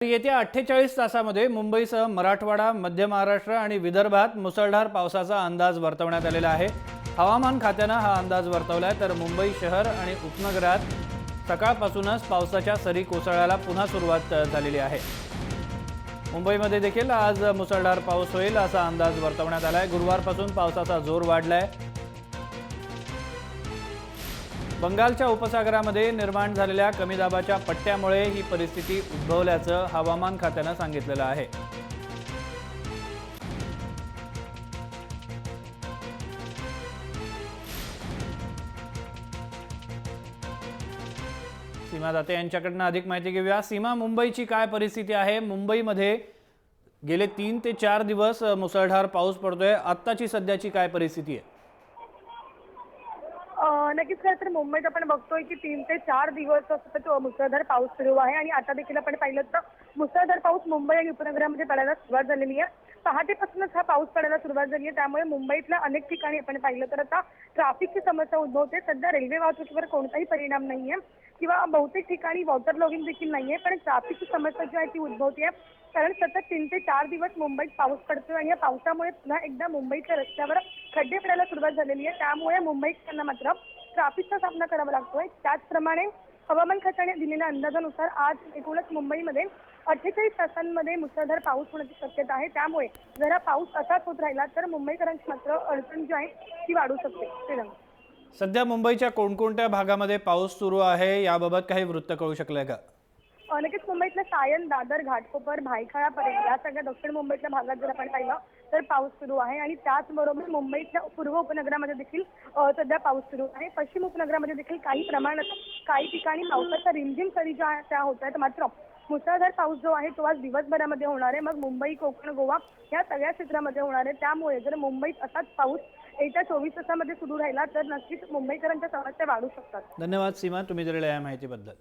येत्या 48 तासामध्ये मुंबईसह मराठवाडा, मध्य महाराष्ट्र आणि विदर्भात मुसळधार पावसाचा अंदाज वर्तवण्यात आलेला आहे। हवामान खात्याने हा अंदाज वर्तवलाय, तर मुंबई शहर आणि उपनगरात सकाळपासूनच पावसाच्या सरी कोसळायला पुन्हा सुरुवात झालेली आहे। मुंबईमध्ये देखील आज मुसळधार पाऊस होईल असा अंदाज वर्तवण्यात आलाय। गुरुवारपासून पावसाचा जोर वाढलाय। बंगालच्या उपसागरामध्ये निर्माण झालेल्या कमी दाबाच्या पट्ट्यामुळे ही परिस्थिती उद्भवल्याचं हवामान खात्याने सांगितलेलं आहे। सीमा दाते यांच्याकडून अधिक माहिती घेऊया। सीमा, मुंबईची काय परिस्थिती आहे? मुंबईमध्ये गेले 3 ते 4 दिवस मुसळधार पाऊस पडतोय। आत्ताची सध्याची काय परिस्थिती आहे? नक्कीच खरं तर मुंबईत आपण बघतोय की 3 ते 4 दिवस सतत मुसळधार पाऊस सुरू आहे आणि आता देखील आपण पाहिलं तर मुसळधार पाऊस मुंबई आणि उपनगरामध्ये पडायला सुरुवात झालेली आहे। पहाटेपासूनच हा पाऊस पडायला सुरुवात झाली आहे, त्यामुळे मुंबईतल्या अनेक ठिकाणी आपण पाहिलं तर आता ट्रॅफिकची समस्या उद्भवते। सध्या रेल्वे वाहतुकीवर कोणताही परिणाम नाहीये किंवा बहुतेक ठिकाणी वॉटर लॉगिंग देखील नाहीये, पण ट्रॅफिकची समस्या जी आहे ती उद्भवते, कारण सतत 3 ते 4 दिवस मुंबईत पाऊस पडतोय आणि या पावसामुळे पुन्हा एकदा मुंबईच्या रस्त्यावर खड्डे पडायला सुरुवात झालेली आहे। त्यामुळे मुंबईकरांना मात्र ट्रॅफिकचा सामना करावा लागतोय। त्याचप्रमाणे हवामान खात्याने दिलेल्या अंदाजानुसार आज एकूणच मुंबईमध्ये 48 तासांमध्ये मुसळधार पाऊस होण्याची शक्यता आहे। त्यामुळे जर हा पाऊस असाच होत राहिला तर मुंबईकरांची मात्र अडचण जी आहे ती वाढू शकते। सध्या मुंबईच्या कोणकोणत्या भागामध्ये पाऊस सुरू आहे याबाबत काही वृत्त कळू शकलंय का? नक्कीच मुंबईतल्या सायन, दादर, घाटकोपर, भायखळापर्यंत या सगळ्या दक्षिण मुंबईतल्या भागात जर आपण पाहिलं तर पाऊस सुरू आहे आणि त्याचबरोबर मुंबईच्या पूर्व उपनगरामध्ये देखील सध्या पाऊस सुरू आहे। पश्चिम उपनगरामध्ये देखील काही प्रमाणात काही ठिकाणी पावसाच्या रिमझिम सरी ज्या त्या होत आहेत, मात्र मुसळधार पाऊस जो आहे तो आज दिवसभरामध्ये होणार आहे। मग मुंबई, कोकण, गोवा या सगळ्या क्षेत्रामध्ये होणार आहे। त्यामुळे जर मुंबईत असाच पाऊस येत्या 24 तासामध्ये सुरू राहिला तर नक्कीच मुंबईकरांच्या समस्या वाढू शकतात। धन्यवाद सीमा, तुम्ही दिलेल्या या माहितीबद्दल।